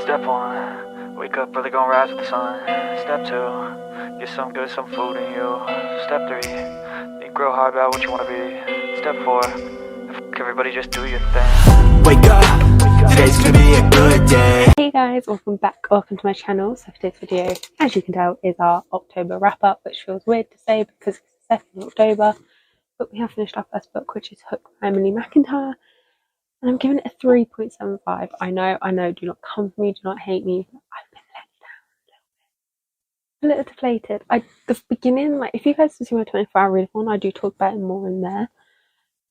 Step 1, wake up early, gonna rise with the sun. Step 2, get some good, some food in you. Step 3, think real hard about what you wanna be. Step 4, everybody just do your thing. Wake up, today's gonna be a good day. Hey guys, welcome back, welcome to my channel. So for today's video, as you can tell, is our October wrap up, which feels weird to say because it's the 2nd of October, but we have finished our first book, which is Hook by Emily McIntyre, and I'm giving it a 3.75. I know, do not come for me, do not hate me. I've been let down a little deflated. The beginning, like if you guys see my 24-hour read one, I do talk about it more in there.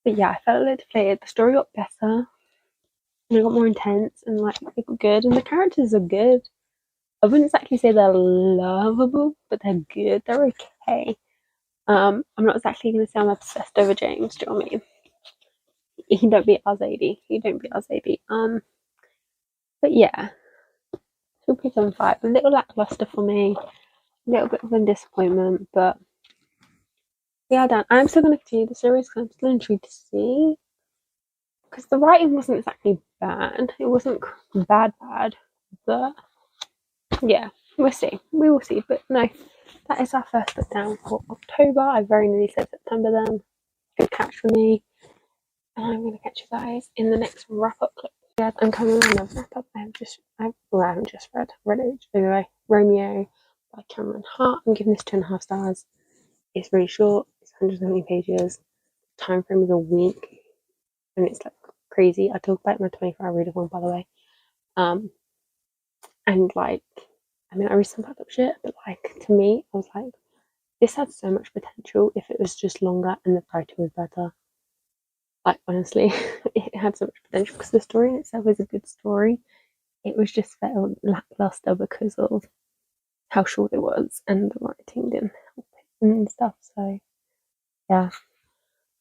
But yeah, I felt a little deflated. The story got better. And it got more intense and like it got good, and the characters are good. I wouldn't exactly say they're lovable, but they're good. They're okay. I'm not exactly gonna say I'm obsessed over James. Do you know what I mean? He don't beat our Zadie. He don't beat our Zadie. But yeah, 2.75. A little lackluster for me. A little bit of a disappointment, but yeah, Dan. I'm still gonna continue the series because I'm still intrigued to see. Because the writing wasn't exactly bad. It wasn't bad, but yeah, we'll see. We will see. But no, that is our first book down for October. I very nearly said September then. Good catch for me. And I'm going to catch you guys in the next wrap-up clip. Yeah, I'm coming on a wrap-up. I haven't just read it anyway. Romeo by Cameron Hart. I'm giving this 2.5 stars. It's really short. It's 170 pages. Time frame is a week. And it's like crazy. I talk about my 24-hour reader one, by the way. And like, I mean, I read some fucked up shit, but like to me, I was like, this had so much potential if it was just longer and the writing was better. Like honestly, it had so much potential because the story in itself is a good story. It was just felt lackluster because of how short it was and the writing didn't help it and stuff. So yeah.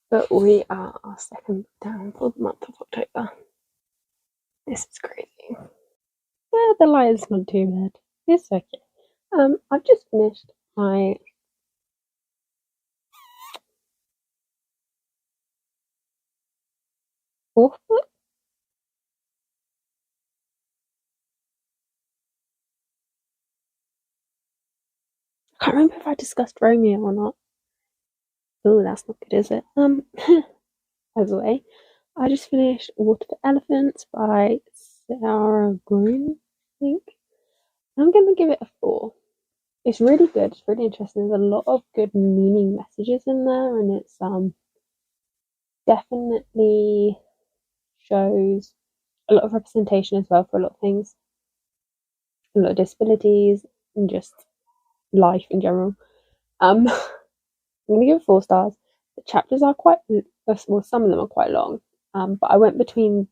But we are our second down for the month of October. This is crazy. Yeah, the light is not too bad. It's okay. I've just finished my fourth book. I can't remember if I discussed Romeo or not. Oh, that's not good, is it? By the way, I just finished Water for Elephants by Sarah Green, I think. I'm gonna give it a 4. It's really good. It's really interesting. There's a lot of good meaning messages in there, and it's definitely shows a lot of representation as well for a lot of things, a lot of disabilities, and just life in general. I'm gonna give it 4 stars. The chapters are quite well, some of them are quite long. But I went between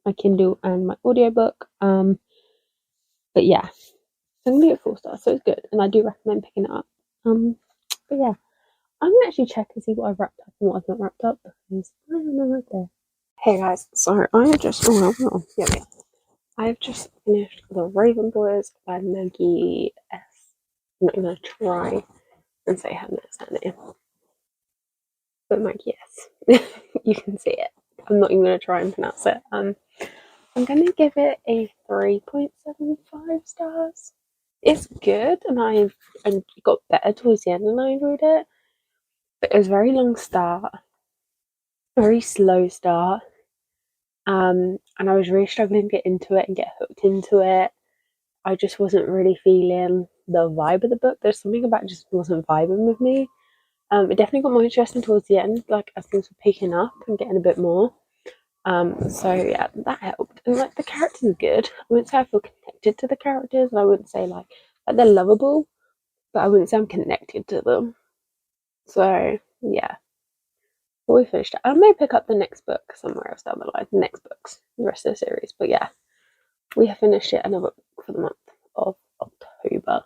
my Kindle and my audiobook. But yeah, I'm gonna give it 4 stars, so it's good, and I do recommend picking it up. But yeah, I'm gonna actually check and see what I've wrapped up and what I've not wrapped up because I don't know right there. Hey guys, so I've just finished The Raven Boys by Maggie S. I'm not gonna try and say her name, but Maggie S. You can see it. I'm not even gonna try and pronounce it. I'm gonna give it a 3.75 stars. It's good, and I got better towards the end, and I enjoyed it. But it was a very long start, very slow start. And I was really struggling to get into it and get hooked into it. I just wasn't really feeling the vibe of the book. There's something about it just wasn't vibing with me. It definitely got more interesting towards the end, like as things were picking up and getting a bit more. So yeah, that helped. And like the characters are good. I wouldn't say I feel connected to the characters, and I wouldn't say like they're lovable, but I wouldn't say I'm connected to them. So yeah. But we finished it. I may pick up the next book somewhere else down the line. The next books, the rest of the series. But yeah, we have finished it, another book for the month of October.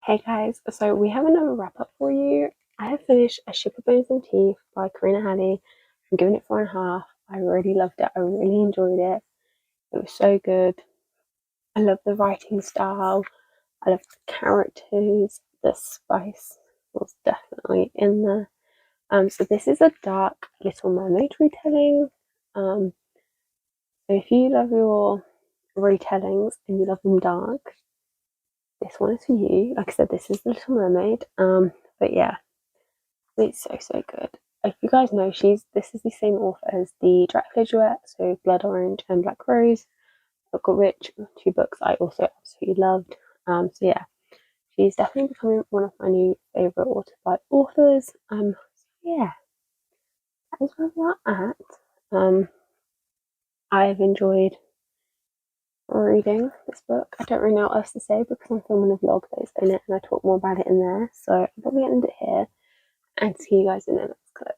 Hey guys, so we have another wrap up for you. I have finished A Ship of Bones and Teeth by Karina Halley. I'm giving it 4.5. I really loved it. I really enjoyed it. It was so good. I love the writing style. I love the characters. The spice was definitely in there. So this is a dark Little Mermaid retelling. So if you love your retellings and you love them dark, this one is for you. Like I said, this is The Little Mermaid. But yeah, it's so good. If you guys know, this is the same author as the Dracula duet, so Blood Orange and Black Rose, Book of Witch, 2 books I also absolutely loved. So yeah, she's definitely becoming one of my new favourite authors. So yeah, that is where we are at. I've enjoyed reading this book. I don't really know what else to say because I'm filming a vlog that is in it and I talk more about it in there. So I'm probably going to end it here and see you guys in the next clip.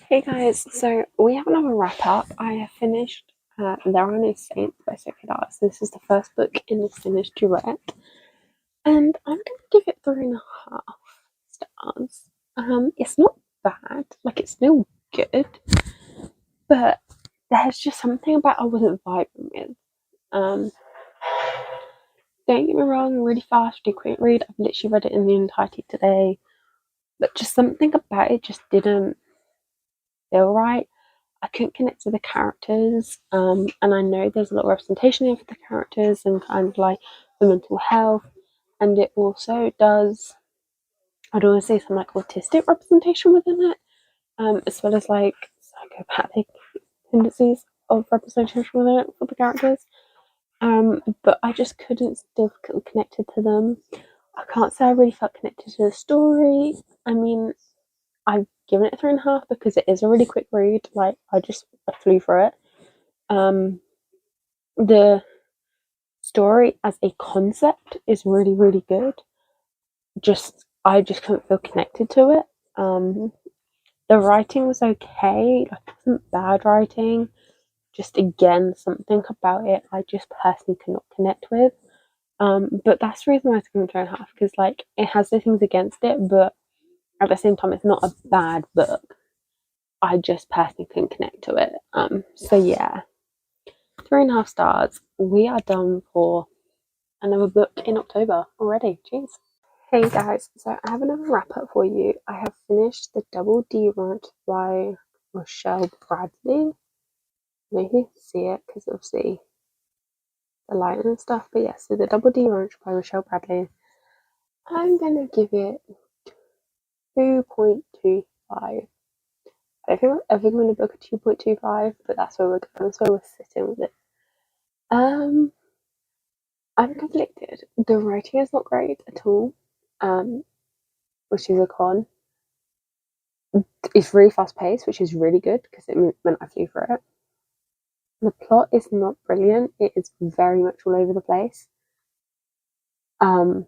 Hey guys, so we have another wrap up. I have finished There Are No Saints by Sophie Lark. So this is the first book in the finished duet. And I'm going to give it 3.5 stars. It's not bad, like it's still good, but there's just something about I wasn't vibing with. Don't get me wrong, really fast, really quick read. I've literally read it in the entirety today, but just something about it just didn't feel right. I couldn't connect to the characters, and I know there's a lot of representation here for the characters and kind of like the mental health, and it also does, I don't want to say some like autistic representation within it, as well as like psychopathic tendencies of representation within it for the characters. But I just couldn't still feel connected to them. I can't say I really felt connected to the story. I mean, I've given it 3.5 because it is a really quick read. Like I flew through it. The story as a concept is really, really good. I just couldn't feel connected to it. The writing was okay. Like it wasn't bad writing. Just again, something about it I just personally could not connect with. But that's the reason why it's given 2.5 because like it has the things against it, but at the same time, it's not a bad book. I just personally couldn't connect to it. So yeah, 3.5 stars. We are done for another book in October already. Jeez. Hey guys, so I have another wrap up for you. I have finished the Double D Ranch by Rochelle Bradley. You can see it because obviously the lighting and stuff. But yeah, so the Double D Ranch by Rochelle Bradley. I'm gonna give it 2.25. I think I'm ever going to book a 2.25, but that's where we're going. That's where we're sitting with it. I'm conflicted. The writing is not great at all, which is a con. It's really fast paced, which is really good because it meant I flew for it. The plot is not brilliant. It is very much all over the place. I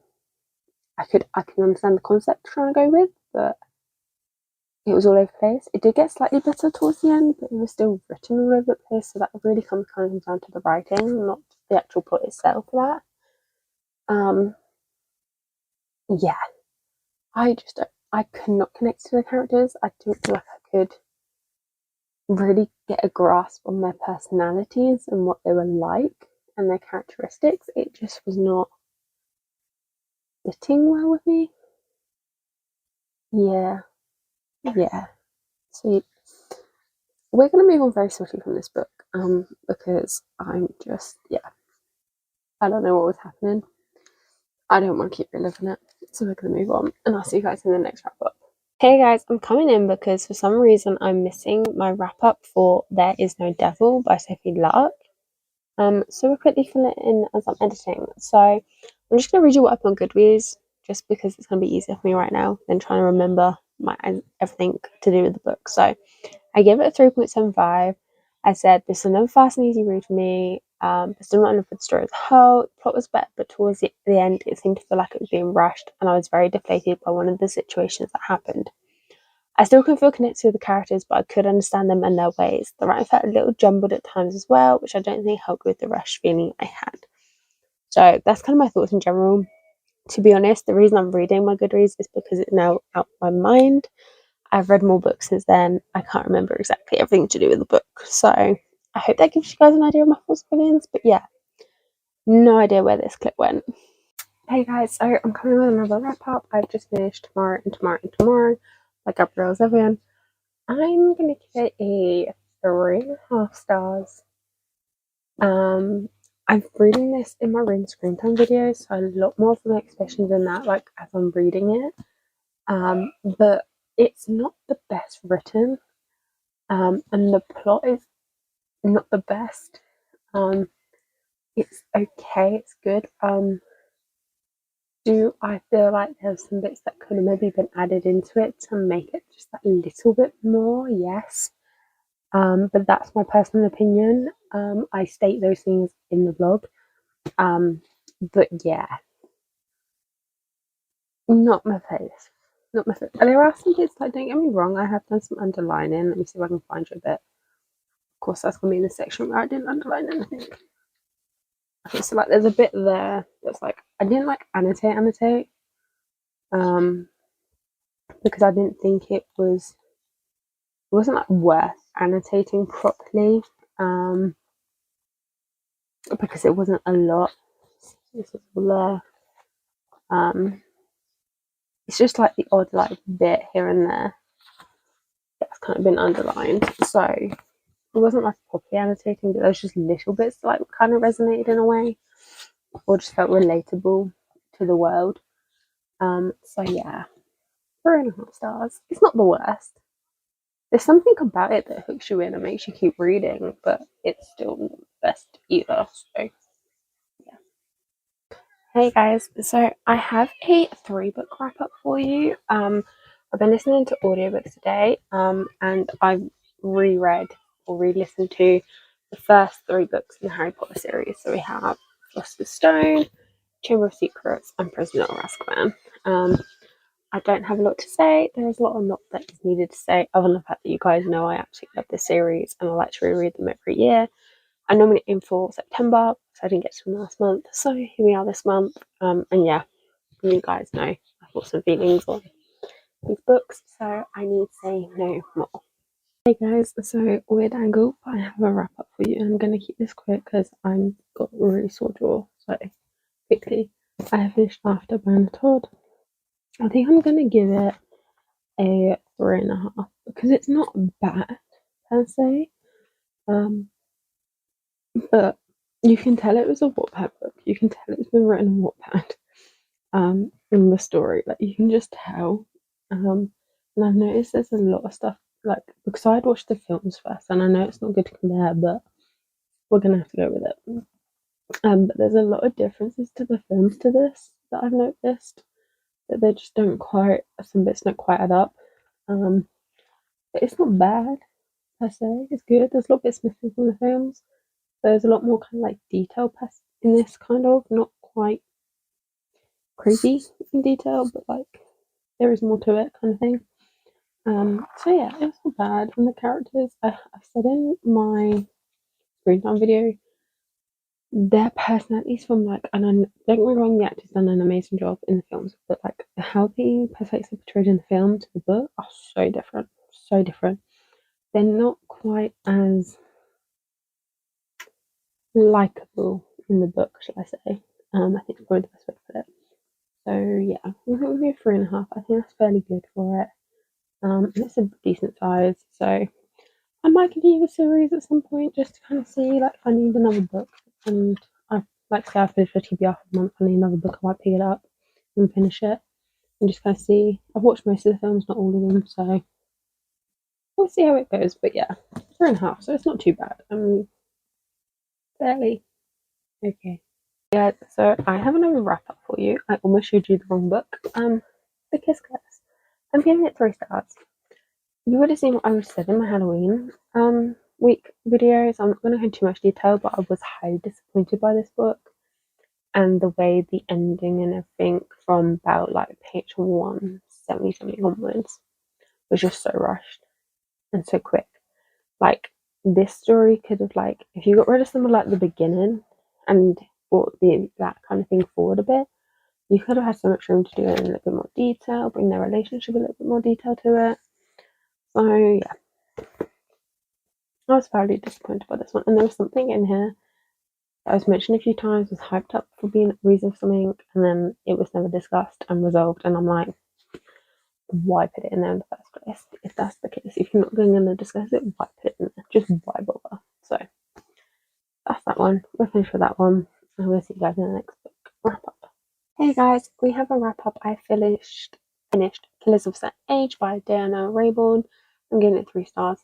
can understand the concept trying to go with, but it was all over the place. It did get slightly better towards the end, but it was still written all over the place. So that really comes kind of down to the writing, not the actual plot itself. For that, yeah, I could not connect to the characters. I don't feel like I could really get a grasp on their personalities and what they were like and their characteristics. It just was not fitting well with me. Yeah. So we're gonna move on very swiftly from this book, because I'm just I don't know what was happening. I don't want to keep reliving it, so we're gonna move on, and I'll see you guys in the next wrap up. Hey guys, I'm coming in because for some reason I'm missing my wrap up for There Is No Devil by Sophie Lark. So we'll quickly fill it in as I'm editing. So I'm just gonna read you what I put on Goodreads, just because it's gonna be easier for me right now than trying to remember everything to do with the book. So I gave it a 3.75. I said this is another fast and easy read for me. But still not enough for the story as a whole. The plot was better, but towards the end it seemed to feel like it was being rushed, and I was very deflated by one of the situations that happened. I still couldn't feel connected to the characters, but I could understand them and their ways. The writing felt a little jumbled at times as well, which I don't think helped with the rush feeling I had. So that's kind of my thoughts in general. To be honest, the reason I'm reading my Goodreads is because it's now out of my mind. I've read more books since then. I can't remember exactly everything to do with the book. So I hope that gives you guys an idea of my thoughts and opinions. But yeah, no idea where this clip went. Hey guys, so I'm coming with another wrap up. I've just finished Tomorrow and Tomorrow and Tomorrow by Gabrielle Zevin. I'm gonna give it a 3.5 stars. I'm reading this in my reading screen time videos, so a lot more of my expressions in that, like as I'm reading it. But it's not the best written, and the plot is not the best. It's okay, it's good. Do I feel like there's some bits that could have maybe been added into it to make it just that little bit more? Yes. But that's my personal opinion. I state those things in the blog. But yeah, not my face. Not my face. There are some bits, like, don't get me wrong, I have done some underlining. Let me see if I can find you a bit. Of course, that's going to be in the section where I didn't underline anything. Okay, so like there's a bit there that's like, I didn't like annotate. Because I didn't think it wasn't like worth annotating properly. Because it wasn't a lot. This is all there. It's just like the odd like bit here and there that's kind of been underlined. So it wasn't like properly annotating, but there was just little bits that like kind of resonated in a way, or just felt relatable to the world. So yeah, 3.5 stars. It's not the worst. There's something about it that hooks you in and makes you keep reading, but it's still not the best either. So yeah. Hey guys, so I have a 3-book wrap up for you. I've been listening to audiobooks today, and I've reread or re-listened to the first 3 books in the Harry Potter series. So we have Philosopher's Stone, Chamber of Secrets, and Prisoner of Azkaban. I don't have a lot to say. There is a lot that is needed to say, other than the fact that you guys know I actually love this series and I like to reread them every year. I normally aim for September, so I didn't get to them last month. So here we are this month. And yeah, you guys know I've got some feelings on these books, so I need to say no more. Hey guys, so weird angle, but I have a wrap up for you, and I'm going to keep this quick because I've got a really sore jaw. So quickly, I have finished After Todd. I think I'm going to give it a 3.5 because it's not bad per se. But you can tell it was a Wattpad book. You can tell it's been written on Wattpad. In the story, like you can just tell. And I've noticed there's a lot of stuff like because I'd watched the films first, and I know it's not good to compare, but we're gonna have to go with it. But there's a lot of differences to the films to this that I've noticed that they just don't quite. Some bits don't quite add up. But it's not bad per se. It's good. There's a lot of bits missing from the films. There's a lot more kind of like detail in this, kind of not quite crazy in detail, but like there is more to it, kind of thing. So yeah, it's not bad. And the characters, I've said in my screen time video, their personalities from like, and I don't get me wrong, the actors done an amazing job in the films, but like how the personalities are portrayed in the film to the book are so different, so different. They're not quite as likable in the book, shall I say? I think it's probably the best way to put it. So yeah, I'm going to go 3.5. I think that's fairly good for it. And it's a decent size, so I might continue the series at some point just to kind of see like if I need another book. And I like to say I finished a TBR for a month. I need another book. I might pick it up and finish it and just kind of see. I've watched most of the films, not all of them, so we'll see how it goes. But yeah, 3.5, so it's not too bad. Fairly okay. Yeah, so I have another wrap up for you. I almost showed you the wrong book. The Kiss Curse. I'm giving it 3 stars. You would have seen what I was said in my Halloween week videos. I'm not going to go into too much detail, but I was highly disappointed by this book and the way the ending and everything from about like page 170 something onwards was just so rushed and so quick. Like this story could have like if you got rid of some of like the beginning and brought that kind of thing forward a bit, you could have had so much room to do it in a little bit more detail, bring their relationship a little bit more detail to it. So yeah, I was fairly disappointed by this one, and there was something in here that was mentioned a few times, was hyped up for being a reason for something, and then it was never discussed and resolved, and I'm like, why put it in there in the first place? If that's the case, if you're not going to discuss it, why put it in there? Just why bother? So that's that one. We're finished with that one. And we'll see you guys in the next book. Wrap up. Hey guys, we have a wrap up. I finished Killers of Set Age by Deanna Raybourn. I'm giving it 3 stars.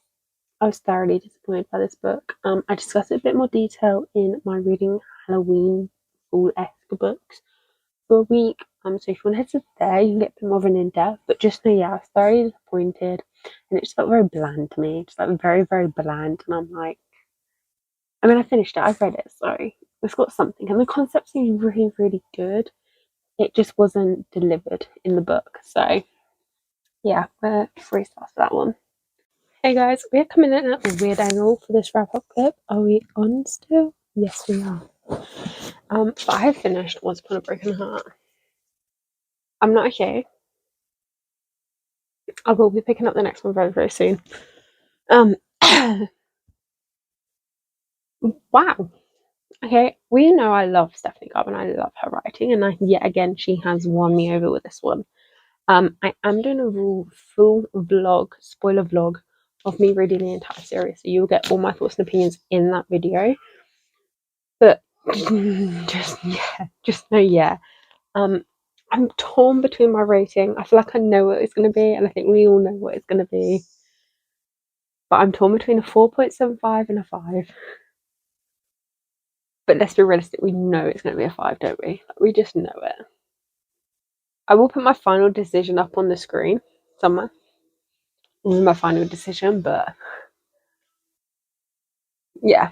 I was thoroughly disappointed by this book. I discussed it in a bit more detail in my reading Halloween Fall-esque books for a week. So if you want to head to there, you can get a bit more of an in-depth. But just know, yeah, I was thoroughly disappointed, and it just felt very bland to me. Just like very, very bland. And I'm like, I mean, I finished it. I've read it, so it's got something, and the concept seems really, really good. It just wasn't delivered in the book. So yeah, we're 3 stars for that one. Hey guys, we're coming in at a weird angle for this wrap up clip. Are we on still? Yes, we are. But I have finished Once Upon a Broken Heart. I'm not okay. I will be picking up the next one very, very soon. Wow. Okay, we know I love Stephanie Garber and I love her writing, and yet again she has won me over with this one. I am doing a full vlog, spoiler vlog, of me reading the entire series, so you'll get all my thoughts and opinions in that video. But just know, yeah. I'm torn between my rating. I feel like I know what it's going to be, and I think we all know what it's going to be. But I'm torn between a 4.75 and a 5. But let's be realistic, we know it's going to be a 5, don't we? Like, we just know it. I will put my final decision up on the screen somewhere. My final decision, but yeah,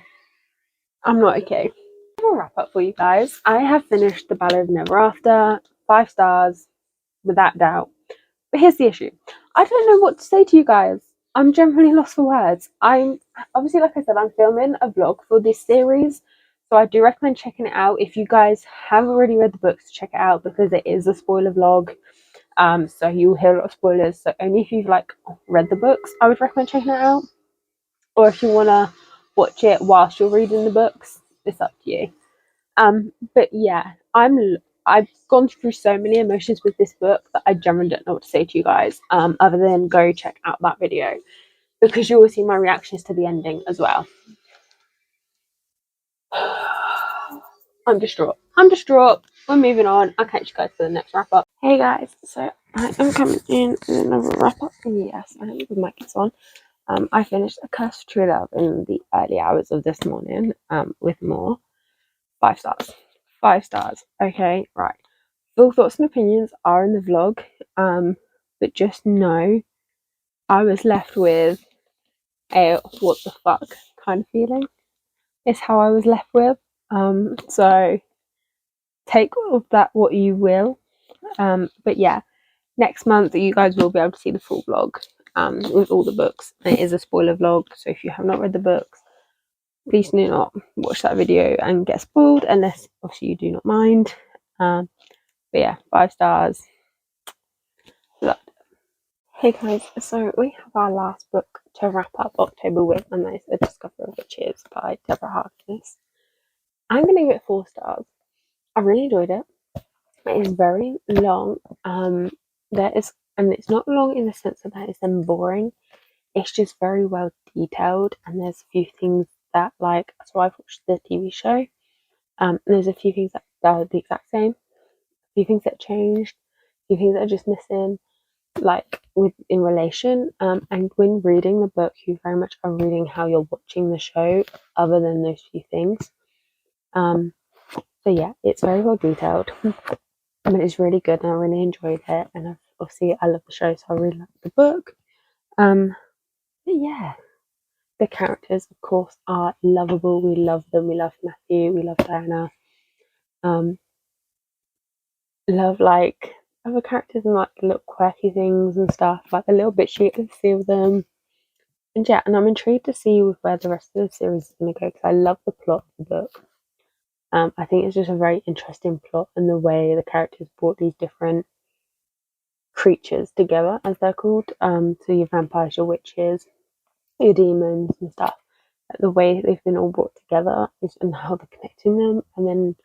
I'm not okay. I'll wrap up for you guys. I have finished The Ballad of Never After. 5 stars, without doubt. But here's the issue. I don't know what to say to you guys. I'm generally lost for words. I'm obviously, like I said, I'm filming a vlog for this series, so I do recommend checking it out. If you guys have already read the books, check it out because it is a spoiler vlog. So you'll hear a lot of spoilers. So only if you've like read the books, I would recommend checking it out. Or if you wanna watch it whilst you're reading the books, it's up to you. But yeah, I've gone through so many emotions with this book that I generally don't know what to say to you guys, other than go check out that video because you will see my reactions to the ending as well. I'm distraught. We're moving on. I'll catch you guys for the next wrap up. Hey guys, so I am coming in with another wrap up. Yes, I am with my kids on. I finished A Curse of True Love in the early hours of this morning, with more. 5 stars. 5 stars. Okay, right. Full thoughts and opinions are in the vlog, but just know I was left with a what the fuck kind of feeling is how I was left with. So take of that what you will. But yeah, next month you guys will be able to see the full vlog with all the books. And it is a spoiler vlog, so if you have not read the books, please do not watch that video and get spoiled unless obviously you do not mind. But yeah, 5 stars. Hey guys, so we have our last book to wrap up October with, and that is The Discovery of Witches by Deborah Harkness. I'm going to give it 4 stars. I really enjoyed it. It is very long. And it's not long in the sense that it's then boring. It's just very well detailed, and there's a few things that, like, so I've watched the TV show. And there's a few things that are the exact same, a few things that changed, a few things that are just missing, like in relation. And when reading the book, you very much are reading how you're watching the show, other than those few things. So yeah, it's very well detailed. I mean, it's really good, and I really enjoyed it. And obviously, I love the show, so I really like the book. But yeah, the characters, of course, are lovable. We love them. We love Matthew. We love Diana. Love like other characters and like the little quirky things and stuff, like the little bits you get to see of them. And yeah, and I'm intrigued to see where the rest of the series is going to go because I love the plot of the book. I think it's just a very interesting plot, and the way the characters brought these different creatures together, as they're called. So your vampires, your witches, your demons and stuff. Like the way they've been all brought together and how they're connecting them, and then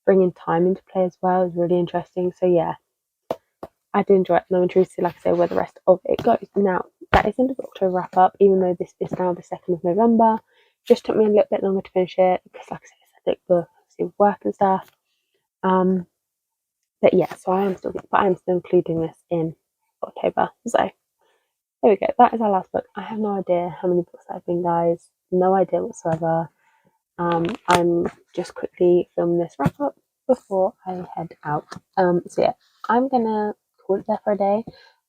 bringing time into play as well is really interesting. So yeah, I did enjoy it, and I'm intrigued to see, like I say, where the rest of it goes. Now, that is end of October wrap up, even though this is now the 2nd of November. just took me a little bit longer to finish it because, like I said, it's a thick book, obviously work and stuff. But yeah, so I am still including this in October. So there we go. That is our last book. I have no idea how many books I've been, guys. No idea whatsoever. I'm just quickly filming this wrap up before I head out. So yeah, I'm gonna call it there for a day.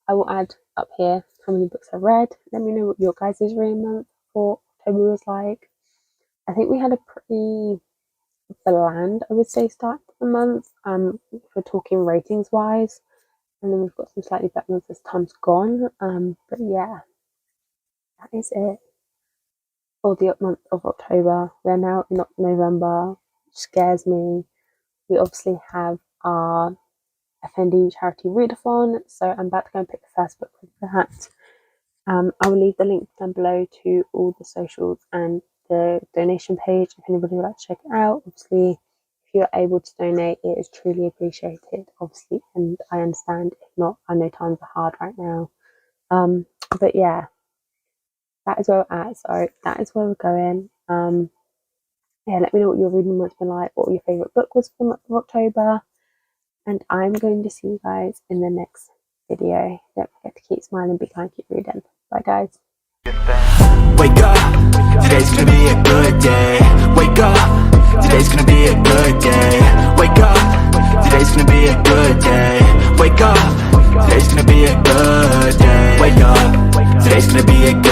I will add up here how many books I've read. Let me know what your guys' reading month for October was like. I think we had a pretty bland, I would say, start to the month. If we're talking ratings wise, and then we've got some slightly better months as time's gone. But yeah, that is it for the month of October. We're now in November, which scares me. We obviously have our FND charity readathon, so I'm about to go and pick the first book for that. I will leave the link down below to all the socials and the donation page if anybody would like to check it out. Obviously, if you're able to donate, it is truly appreciated, obviously, and I understand if not. I know times are hard right now, but yeah, that is where we're at. So that is where we're going. Yeah, let me know what your reading month's been like, what your favourite book was for the month of October, and I'm going to see you guys in the next video. Don't forget to keep smiling, be kind, keep reading. Bye guys. Wake up, today's gonna be a good day. Wake up, today's gonna be a good day. Wake up, today's gonna be a good day. Wake up, today's gonna be a good day. Wake up, today's gonna be a good